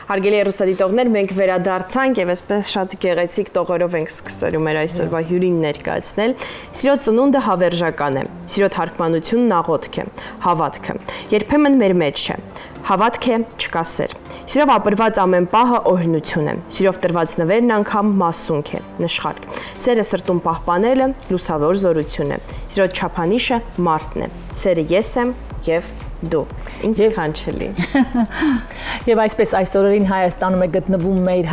Հարգելի հեռուստադիտողներ, մենք վերադարձանք եւ այսպես շատ գեղեցիկ տողերով ենք սկսելու մեր այսօրվա հյուրին ներկայացնել։ Սիրո ծնունդը հավերժական է, սիրո թարգմանությունն աղոթք է, հավատքը։ Երբեմն մեր մեջ չէ։ Հավատք է, չկա սեր։ Սիրով ապրված ամեն պահը օրհնություն է։ Սիրով տրված նվերն անգամ մասունք է, նշխարք։ Սերը սրտում պահպանելը լուսավոր զորություն է։ Սիրո չափանիշը մարդն է։ Սերը ես եմ եւ դու ինձ կանչելի։ Եվ այսպես այս օրերին Հայաստանում է գտնվում մեր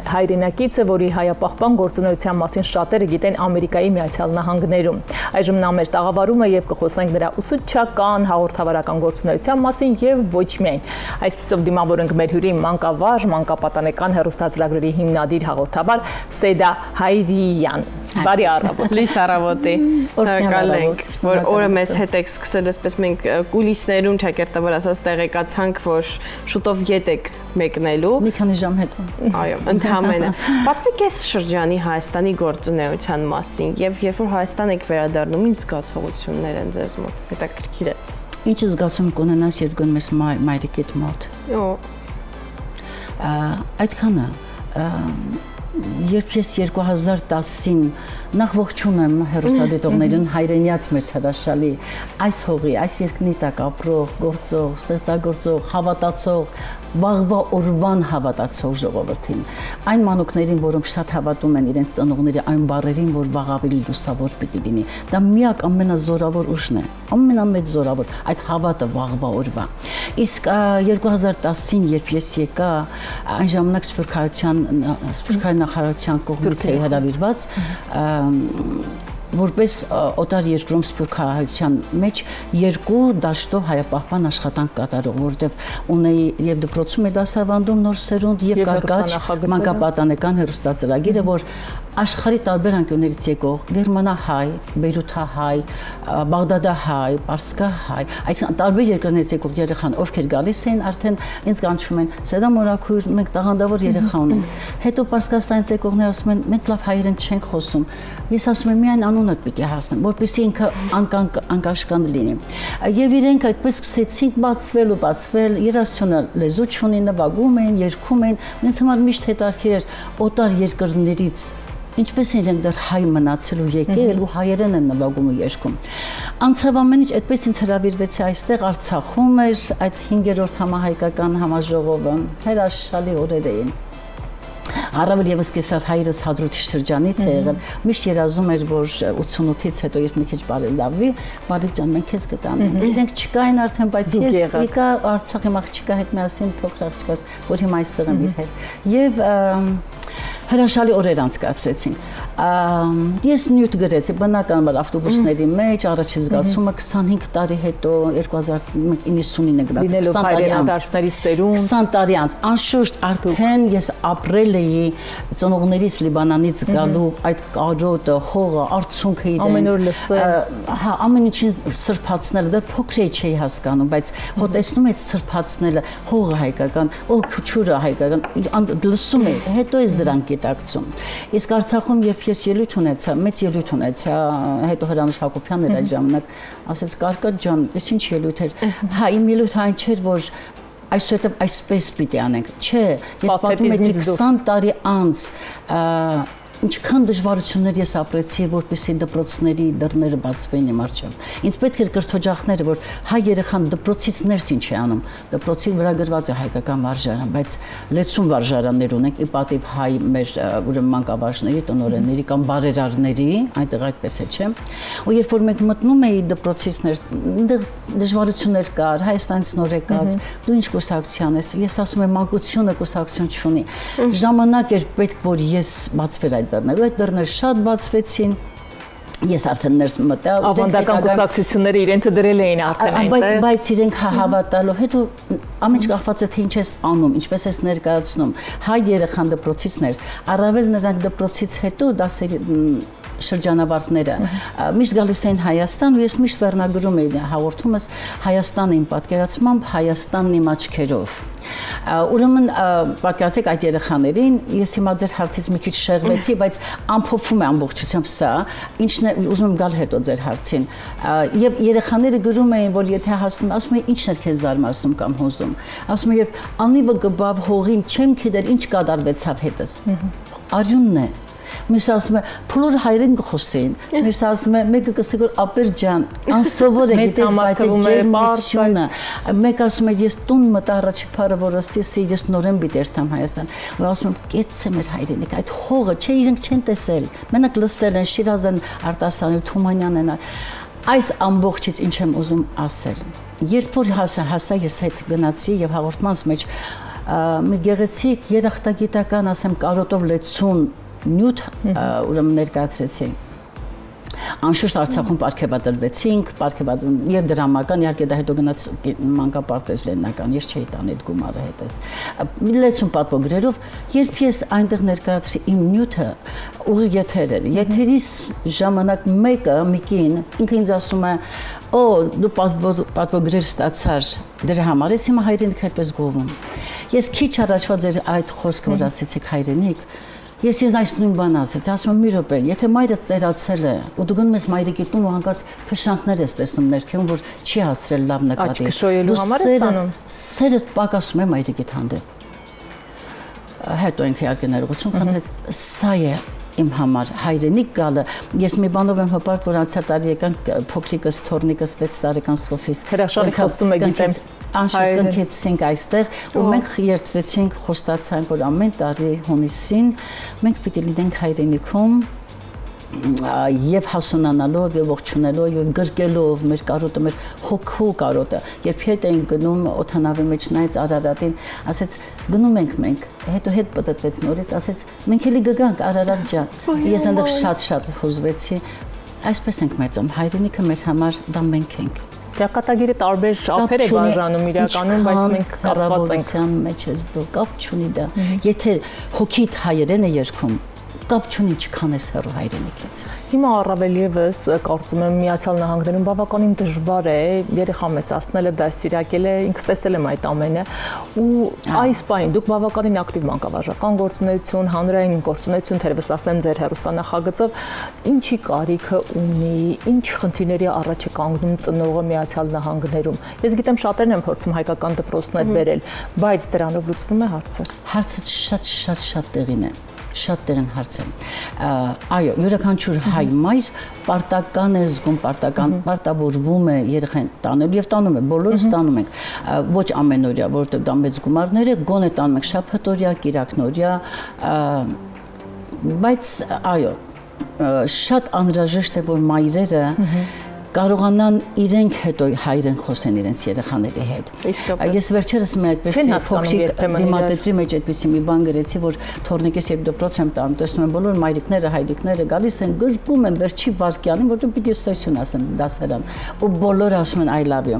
հայրենակիցը, որի հայապահպան գործունեության մասին շատերը գիտեն Ամերիկայի Միացյալ Նահանգներում։ Այժմ նա մեր տաղավարում է եւ կխոսենք նրա ուսուցչական, հաղորդավարական գործունեության մասին եւ ոչ միայն։ Այսպեսով դիմավորենք մեր հյուրին մանկավարժ, մանկապատանեկան հեռուստաձրագրերի հիմնադիր հաղորդավար Սեդա Հայրիյան։ Բարի առավոտ։ Լույս առավոտի։ Շնորհակալ ենք, որ օրը մեզ հետ եք սկսել, այսպես մենք կուլիսներում ճակերտաբար ասած տեղեկացանք, որ շուտով ետ եք մեկնելու։ Մի քանի ժամ հետո։ Այո, ընդհանրապես։ Պատմեք այս շրջանի Հայաստանի գործունեության մասին եւ երբ որ Հայաստան եք վերադառնում, ինչ զգացողություններ են ձեզ մոտ։ Հետաքրքիր է։ Ինչ զգացում կունենաս, երբ գնում ես մայրիկիդ մոտ։ Այդքանը երբ ես 2010-ին նախ ողջունեմ հեռուստադիտողներին հայրենյաց մեր հրաշալի այս հողի, այս երկրի տակ ապրող, գործող, ստեղծագործող, հավատացող, վաղվա օրվան հավատացող ժողովրդին, այն մանուկներին, որոնք շատ հավատում են իրենց ծնողների այն բառերին, որ վաղ ավելի լուսավոր պիտի լինի։ Դա միակ ամենազորավոր ուժն է, ամենամեծ զորավոր այդ հավատը վաղվա օրվա։ Իսկ 2010-ին, երբ ես եկա, այն ժամանակ Սփյուռքահայ նախարարության կողմից էի հրավիրված որպես օտար երկրում Սփյուռքահայության մեջ երկու դաշտով հայապահպան աշխատանք կատարող, որտեղ ունեի եւ դպրոցում էի դասավանդում նոր սերունդ եւ կարգաճ մանկապատանեկան հեռուստաձրագիրը, որ աշխարհի տարբեր անկյուններից եկող գերմանահայ, բեյրութահայ, բաղդադահայ, պարսկահայ, այսինքն տարբեր երկրներից եկող երեխան, ովքեր գալիս էին, արդեն ինձ կանչում են, Սեդա մորաքույր, մենք տաղանդավոր երեխա ունենք։ Հետո Պարսկաստանից եկողները ասում են, մենք լավ հայերեն չենք խոսում։ Ես ասում եմ, միայն անունդ պիտի հարցնեմ, որպեսզի ինքը անկաշկանդ լինի։ Եվ իրենք այդպես սկսեցին բացվել, երաժշտությունը լեզու չունի, նվագում էին, երգում էին։ Ինձ համար միշտ հետաքրքիր էր օտար երկրներից ինչպես են իրենք դեռ հայ մնացել ու եկել ու հայերեն են նվագում ու երգում։ Անցավ ամեն ինչ, այդպես ինձ հրավիրվեցի այստեղ Արցախում էր այդ 5-րդ համահայկական համաժողովը, հրաշալի օրեր էին։ Առավել եւս կեսար հայրս Հադրութի շրջանից է եղել, միշտ երազում էր, որ 88-ից հետո երբ մի քիչ բարելավվի, Մարիկ ջան, մենք քեզ կտանենք։ Իրենք չկային արդեն, բայց ես եկա Արցախի աղջիկա հետ միասին փոքր աղջիկաս, որ հիմա այստեղ եմ իր հետ։ Եվ հրաշալի օրեր անցկացրեցինք։ Ես նյութ գրեցի բնականաբար ավտոբուսների մեջ, առաջի զգացումը 25 տարի հետո 2099 գնացի 20 տարի անց 20 տարի անց անշուշտ արդեն ես ապրել էի ծնողներիս Լիբանանից գալու այդ կարոտը, հողը, արցունքը իրենց ամեն օր լսել, հա, ամեն ինչին սրբացնելը, դա փոքր չէի հասկանում, բայց հո տեսնում ես սրբացնելը, հողը հայկական, քուչուրը հայկական, լսում եմ, հետո ես դրան գիտակցում։ Իսկ Արցախում երբ ես ելույթ ունեցա, մեծ ելույթ ունեցա, հետո Հրանուշ Հակոբյանն էր այդ ժամանակ, ասեց Կարկաճ ջան, ես ինչ ելույթ էր։ Հա, իմ ելույթը այն չէր, որ այսուհետև այսպես պիտի անենք։ Չէ, ես պատմում եմ 20 տարի անց ինչքան դժվարություններ ես ապրեցի, որպեսզի դպրոցների դռները բացվեն իմ առջև։ Ինձ պետք էր կրթօջախները, որ հայ երեխան դպրոցից ներս ինչ է անում։ Դպրոցի վրա գրված է հայկական վարժարան, բայց լեցուն վարժարաններ ունենք, ի պատիվ հայ մեր ուրեմն մանկավարժների, տնօրենների կամ բարերարների, այնտեղ այդպես է, չէ։ Ու երբ որ մենք մտնում էի դպրոցից ներս, այնտեղ դժվարություններ կար, Հայաստանից նոր եկած, դու ինչ կուսակցության ես։ Ես ասում եմ, մանկությունը կուսակցություն չունի։ Ժամանակ էր պետք, որ ես բացվեր այդ դռները շատ բացվեցին, ես արդեն ներս մտա, ավանդական կուսակցությունները իրենցը դրել էին արդեն այնտեղ, բայց իրենք հավատալով, հետո ամեն ինչ կախված է թե ինչ ես անում, ինչպես ես ներկայացնում, հայ երեխան դպրոցից ներս, առավել նրանք դպրոցից հետո դասերի շրջանավարտները միշտ գալիս էին Հայաստան ու ես միշտ վերնագրում էի հաղորդումս Հայաստանը իմ պատկերացմամբ, Հայաստանն իմ աչքերով։ Ուրեմն պատկերացեք այդ երեխաներին, ես հիմա ձեր հարցից մի քիչ շեղվեցի, բայց ամփոփվում է ամբողջությամբ սա, ինչն է ուզում եմ գալ հետո ձեր հարցին։ Եվ երեխաները գրում էին, որ եթե հասնում, ասում էին ինչն էր քեզ զարմացնում կամ հուզում։ Ասում են երբ անիվը գբավ հողին, չեմ գիտեր ինչ կատարվեցավ հետս։ Արյունն է։ Մյուսը ասում է փլոր հայրեն կխոսեին։ Մյուսը ասում է մեկը կստի որ ապեր ջան, անսովոր է գիտես բայց ջերմությունը։ Մեկը ասում է ես տուն մտա առաջի փարը որ ասի ես նորեն պիտի երթամ Հայաստան։ Ու ասում եմ կեցցե մեր հայրենիք, այդ հողը չէ իրենք չեն տեսել։ Մենակ լսել են Շիրազն, Արտասանն, Թումանյանն են։ Այս ամբողջից ինչ եմ ուզում ասել։ Երբ որ հասա ես հետ գնացի եւ հաղորդմանս մեջ մի գեղեցիկ երախտագիտական, ասեմ, կարոտով լեցուն նյութ ուրեմն ներկայացրեցին։ Անշուշտ Արցախում պարգևատրվեցինք, եւ դրամական, իհարկե դա հետո գնաց մանկապարտեզ լեննական, ես չէի տան այդ գումարը հետս։ Լեցուն պատվոգրերով, երբ ես այնտեղ ներկայացրի իմ նյութը, ուղի եթեր էր։ Եթերից ժամանակ մեկը Միկին ինքը ինձ ասում է. «Օ, դու պատվոգրեր ստացար դրա համար, ես հիմա հայրենիք այդպես գովում»։ Ես քիչ առաջվա ձեր այդ խոսքը որ ասեցիք հայրենիք, ես ինձ այս նույն բանը ասեցի, ասում եմ մի րոպե, եթե մայրդ ծերացել է, ու դու գնում ես մայրիկի տուն ու հանկարծ փշրանքներ ես տեսնում ներքևում, որ չի հասցրել լավ նկատի։ Աչքը շոյելու համար ես ստանում։ Սերդ պակասում է մայրիկիդ հանդեպ։ Հետո ինքը իհարկե ներողություն խնդրեց, սա է իմ համար հայրենիք գալը։ Ես մի բանով եմ հպարտ, որ անցյալ տարի եկան փոքրիկս, թորնիկս 6 տարեկան Սոֆիս։ Հրաշալի խոսում եք գիտեմ։ Անշուշտ կնքեցինք այստեղ ու մենք երթվեցինք, խոստացանք, որ ամեն տարի հունիսին մենք պիտի լինենք հայրենիքում եւ հասունանալով եւ ողջունելով եւ գրկելով մեր կարոտը, մեր հոգու կարոտը, երբ հետ էին գնում օթանավի մեջ նայեց Արարատին, ասեց գնում ենք մենք, հետո հետ պատտվեց նորից, ասեց մենք էլի գանք Արարատ ջան։ Ես այնտեղ շատ հուզվեցի, այսպես ենք մեծում, հայրենիքը մեր համար դա մենք ենք։ Ճակատագիրը տարբեր ափեր է բաժանում իրականում, բայց մենք կապված ենք։ Մեջ ես դու կապ չունի դա։ Եթե հոգիդ հայերեն է երգում, կապ չունի չքան ես հեռու հայրենիքից։ Հիմա առավել եւս կարծում եմ Միացյալ Նահանգներում բավականին դժվար է երեխա մեծացնելը, դաստիարակելը, ինքս տեսել եմ այդ ամենը ու այս պահին դուք բավականին ակտիվ մանկավարժական գործունեություն, հանրային գործունեություն, թերևս ասեմ ձեր հեռուստանախագծով, ինչի կարիքը ունի, ինչ խնդիրների առաջ է կանգնում ծնողը Միացյալ Նահանգներում։ Ես գիտեմ շատերն են փորձում հայկական դպրոցներ բերել, բայց դրանով լուծվում է հարցը։ Հարցը շատ տեղին է։ Շատ տեղին հարց է։ Այո, յուրաքանչյուր հայ մայր պարտական է զգում, պարտավորվում է երեխային տանել եւ տանում է, բոլորս տանում ենք։ Ոչ ամենօրյա, որովհետեւ դա մեծ գումարներ է, գոնե տանում ենք շաբաթօրյա, կիրակնօրյա, բայց այո, շատ անհրաժեշտ է, որ մայրերը կարողանան իրենք հետո հայրեն խոսեն իրենց երեխաների հետ։ Ես վերջերս մի այդպես փոքրիկ դիմատետրի մեջ այդպեսի մի բան գրեցի, որ թորնիկես երբ դպրոց եմ տանում, տեսնում եմ բոլոր մայրիկները, հայրիկները գալիս են, գրկում են վերջի վարքյանին, որտեղ պիտի ստեսյուն ասեն դասարան, ու բոլորը ասում են I love you։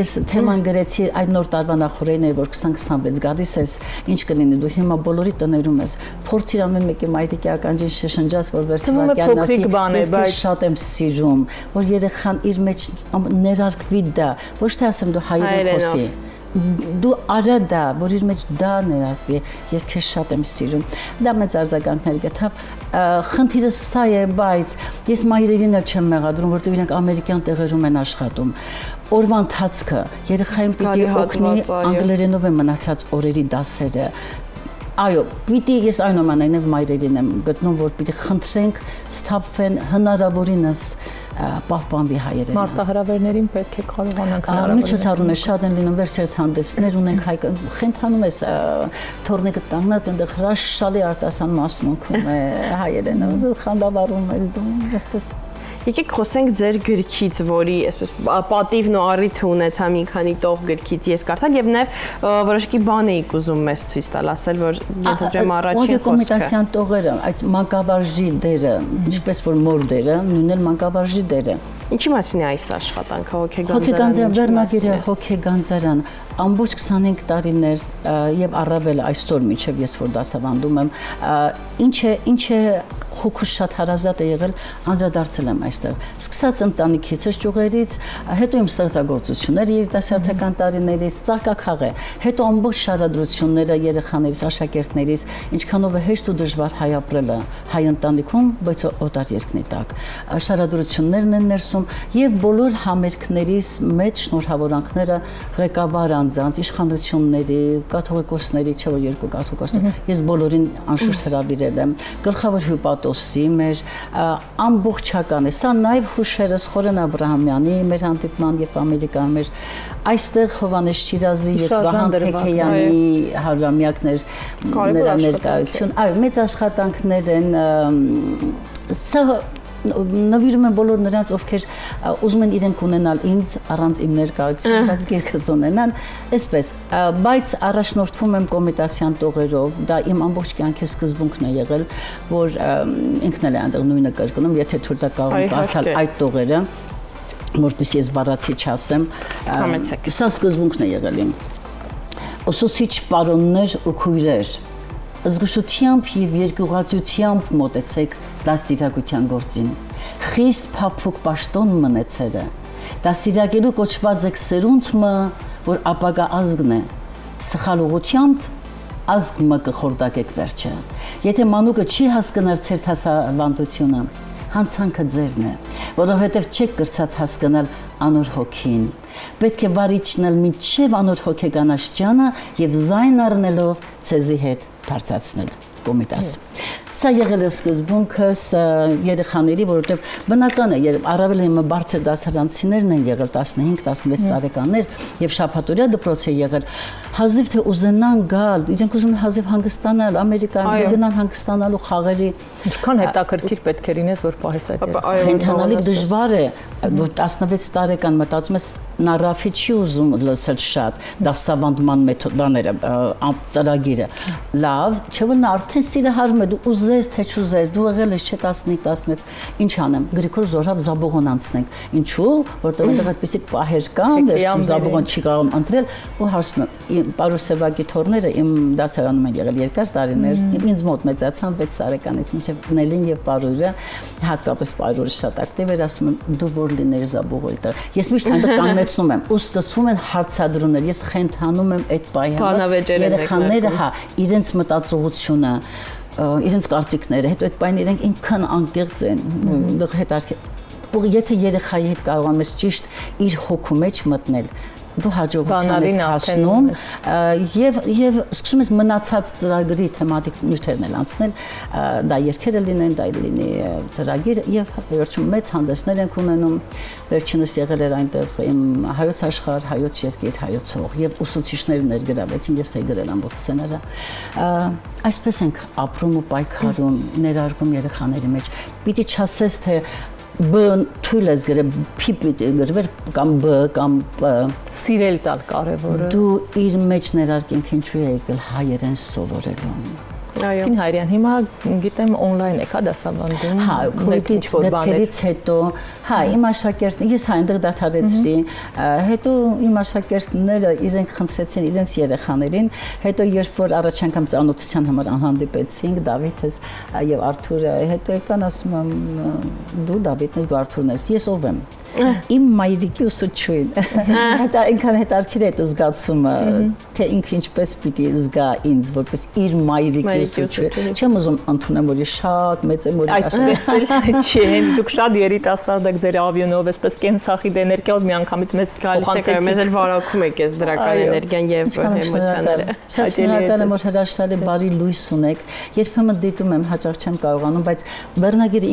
Ես թեման գրեցի այդ նոր տարվա նախորդին է, որ 2026 գալիս ես, ինչ կլինի, դու հիմա բոլորի տներում ես, փորձիր ամեն մեկի մայրիկի ականջին շշնջաս, որ վերջի վարքյանն ասի, բայց շատ եմ սիրում, որ երեխան իր մեջ ներարկվի դա, ոչ թե ասեմ դու հայերեն խոսի, դու արա դա, որ իր մեջ դա ներարկվի, ես քեզ շատ եմ սիրում, դա մեծ արձագանքներ գտավ, խնդիրը սա է, բայց ես մայրերին չեմ մեղադրում, որտեղ իրենք ամերիկյան տեղերում են աշխատում, օրվա ընթացքը, երեխային պիտի օգնի անգլերենով է մնացած օրերի դասերը, այո, պիտի ես այնուամենայնիվ մայրերին եմ գտնում, որ պիտի խնդրենք սթափվեն հնարավորինս պահպանվի հայերենը։ Մարտահրավերներին պետք է կարողանանք հնարավորինս։ Միջոցառումներ շատ են լինում, վերջերս հանդեսներ ունենք հայ խենթանում ես թորնիկը կանգնած այնտեղ հրաշալի արտասան մասմունքում է հայերենը, խանդավառում էլ դու այսպես։ Եկեք խոսենք ձեր գրքից, որի այսպես պատիվն ու առիթը ունեցա մի քանի տող գրքից ես կարդալ եւ նաեւ որոշակի բան էիք ուզում մեզ ցույց տալ, ասել որ ենթադրեմ առաջին խոսքը։ Կոմիտասյան տողերը, այդ մանկավարժի դերը, ինչպես որ մոր դերը, նույնն էլ մանկավարժի դերը։ Ինչի մասին է այս աշխատանքը հոգեգանձարան, վերնագիրը հոգեգանձարան, ամբողջ 25 տարիներ եւ առավել այսօր միջև ես որ դասավանդում եմ, ինչ է հոգուս շատ հարազատ է եղել, անդրադարձել եմ այստեղ։ Սկսած ընտանիքից, ճյուղերից, հետո իմ ստեղծագործությունները երիտասարդական տարիներից, ծաղկաքաղ է, հետո ամբողջ շարադրությունները երեխաներից, աշակերտներից, ինչքանով է հեշտ ու դժվար հայ ապրելը հայ ընտանիքում, բայց օտար երկնի տակ։ Շարադրություններն են ներսում եւ բոլոր համերգներից մեծ շնորհավորանքները ղեկավար անձանց, իշխանությունների, կաթողիկոսների, չէ՞ որ երկու կաթողիկոսներ, ես բոլորին անշուշտ հրավիրել եմ, գլխավոր հյուպատոսի մեր ամբողջական է, սա նաեւ հուշերս Խորեն Աբրահամյանի մեր հանդիպման եւ Ամերիկայում մեր այստեղ Հովանես Շիրազի եւ Վահան Թեքեյանի հարյուրամյակներ նրա ներկայություն, այո, մեծ աշխատանքներ են, սա նվիրում եմ բոլոր նրանց, ովքեր ուզում են իրենք ունենալ ինձ առանց իմ ներկայության, բայց գիրքս ունենան, այսպես, բայց առաջնորդվում եմ Կոմիտասյան տողերով, դա իմ ամբողջ կյանքի սկզբունքն է եղել, որ ինքն էլ է այնտեղ նույնը կրկնում, եթե թույլ տա կարող եմ կարդալ այդ տողերը, որպես ես բառացի չասեմ, սա սկզբունքն է եղել իմ։ Ուսուցիչ պարոններ ու քույրեր, զգուշությամբ եւ երկյուղացությամբ մոտեցեք դաստիարակության գործին։ Խիստ փափուկ պաշտոն մնացերը։ Դաստիարակելու կոչված եք սերունդը, որ ապագա ազգն է։ Սխալ ուղությամբ ազգը կխորտակեք վերջը։ Եթե մանուկը չի հասկանալ ձեր հասարակությունը, հանցանքը ձերն է, որովհետև չեք կրծած հասկանալ անոր հոգին։ Պետք է վարիչնել մինչև անոր հոգեկան աշճանը եւ զայն առնելով ցեզի հետ բարձրացնել Կոմիտաս։ Սա եղել է սկզբունքս երեխաների, որովհետև բնական է, առավել հիմա բարձր դասարանցիներն են եղել 15-16 տարեկաններ եւ շաբաթօրյա դպրոց է եղել, հազիվ թե ուզենան գալ, իրենք ուզում են հազիվ հանգստանալ, Ամերիկայում գնան հանգստանալու խաղերի։ Ինչքան հետաքրքիր պետք է լինես, որ պահես այդ։ Խենթանալիք դժվար է, որ 16 տարեկան մտածում ես նա Ռաֆի չի ուզում լսել շատ դասավանդման մեթոդները, ծրագիրը։ Լավ, չէ՞ որ նա արդեն սիրահարում է, դու ուզես թե չուզես, դու եղել ես չէ 15-16, ինչ անեմ, Գրիգոր Զորհաբ Զաբողոն անցնենք։ Ինչու՞, որտեղ այնտեղ այդպիսի պահեր կան, դեռ Զաբողոն չի կարող ընտրել ու հարցնում։ Պարուս Սևակի թորները իմ դասարանում են եղել երկար տարիներ, ինձ մոտ մեծացան 6 տարեկանից մինչև Նելին եւ Պարուրը, հատկապես Պարուրը շատ ակտիվ էր, ասում եմ դու որ լիներ Զաբողոյի տեղ։ Ես միշտ այնտեղ կանգնեցնում եմ, ու սկսվում են հարցադրումներ, ես խենթանում եմ այդ պահի համար, երեխաները, հա, իրենց մտածողությունը, իրենց կարծիքները, հետո այդ պահին իրենք ինքան անկեղծ են, դեռ հետարքի եթե երեխայի հետ կարողանում ես ճիշտ իր հոգու մեջ մտնել, դու հաջողության ես հասնում եւ սկսում ես մնացած ծրագրի թեմատիկ նյութերն էլ անցնել, դա երգերը լինեն, դա լինի ծրագիր եւ վերջում մեծ հանդեսներ ենք ունենում, վերջինս եղել էր այնտեղ իմ հայոց աշխարհ, հայոց երկիր, հայոց հող եւ ուսուցիչներ ներգրավեցին, ես էի գրել ամբողջ սցենարը, այսպես ենք ապրում ու պայքարում, ներարկում երեխաների մեջ, պիտի չասես թե B թույլ ես գրել, P պիտի գրվեր կամ B կամ P։ Սիրել տալ կարևորը։ Դու իր մեջ ներարկենք ինչու է եկել հայերեն սովորելու։ Այո։ Կին Հայրյան, հիմա գիտեմ on-line եք դասավանդում։ Հա, COVID-ից դեպքերից հետո, հա, իմ աշակերտները, ես այնտեղ դադարեցրի, հետո իմ աշակերտները իրենք խնդրեցին իրենց երեխաներին, հետո երբ որ առաջ անգամ ծանոթության համար հանդիպեցինք, Դավիթս եւ Արթուրը, հետո եկան ասում եմ դու Դավիթն ես, դու Արթուրն ես, ես ով եմ։ Իմ մայրիկի ուսուցչուհին։ Դա ինքան հետարքիր է այդ զգացումը, թե ինքը ինչպես պիտի զգա ինձ, որպես իր մայրիկի ուսուցչուհի։ Չեմ ուզում ընդունեմ, որ ես շատ մեծ եմ, որ այդպես էլ չի, հենց դուք շատ երիտասարդ եք ձեր ավյունով, այսպես կենսախիտ էներգիայով միանգամից մեզ փոխանցեցիք, մեզ էլ վարակում եք այս դրական էներգիան եւ էմոցիաները։ Շատ շնորհակալ եմ, որ հրաշալի բարի լույս ունեք։ Երբեմն դիտում եմ, հաճախ չեմ կարողանում, բայց Բեռնագիրը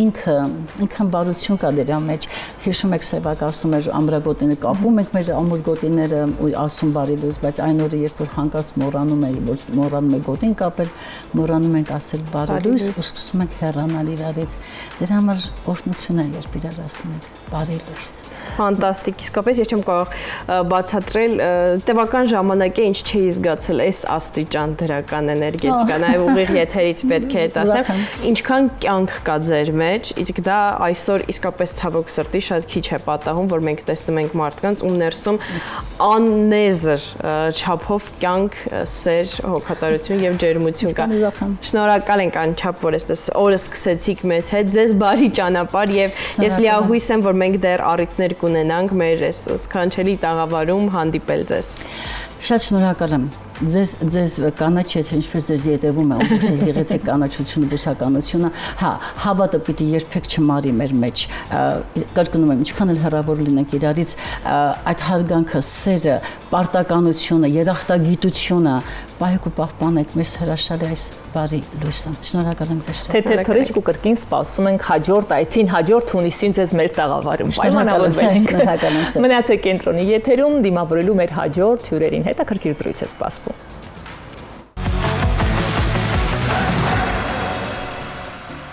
ինքան բարություն կա դրա մեջ։ Հիշում եք Սևակ ասում էր ամրագոտիները կապում ենք մեր ամուր գոտիները ու ասում բարի լույս, բայց այն օրը երբ որ հանկարծ մոռանում է գոտին կապել, մոռանում ենք ասել բարի լույս ու սկսում ենք հեռանալ իրարից։ Դրա համար օրհնություն է, երբ իրար ասում ենք բարի լույս։ Ֆանտաստիկ, իսկապես ես չեմ կարող բացատրել տևական ժամանակ է ինչ չէի զգացել այս աստիճան դրական էներգետիկա, նաև ուղիղ եթերից պետք է ասեմ, ինչքան կյանք կա ձեր մեջ, իսկ դա այսօր իսկապես ցավոք սրտի շատ քիչ է պատահում, որ մենք տեսնում ենք մարդկանց ում ներսում աննեզր չափով կյանք, սեր, հոգատարություն եւ ջերմություն կա։ Շնորհակալ ենք անչափ, որ այսպես օրը սկսեցիք մեզ հետ, ձեզ բարի ճանապարհ եւ ես լիահույս եմ, որ մենք դեռ առիթներ կունենանք մեր այս սքանչելի տաղավարում հանդիպել ձեզ։ Շատ շնորհակալ եմ։ Ձեզ կանաչ եթե ինչպես ձեզ յետևում է, ուղղակի եղեցեք կանաչությունը, բուսականությունը, հա, հավատը պիտի երբեք չմարի մեր մեջ։ Կրկնում եմ, ինչքան էլ հեռավոր լինենք իրարից, այդ հարգանքը, սերը, պարտականությունը, երախտագիտությունը պահեք ու պահպանեք մեր հրաշալի այս բարի լույսը։ Շնորհակալ եմ ձեզ։ Թեթև թռիչք ու կրկին սպասում ենք հաջորդ այցին, հաջորդ հունիսին ձեզ մեր տաղավարում։ Պայմանավորվենք։ Շնորհակալ եմ։ Մնացեք կենտրոնի եթերում, դիմավորելու մեր հաջորդ հյուրերին հետաքրքիր զրույց է սպասվում։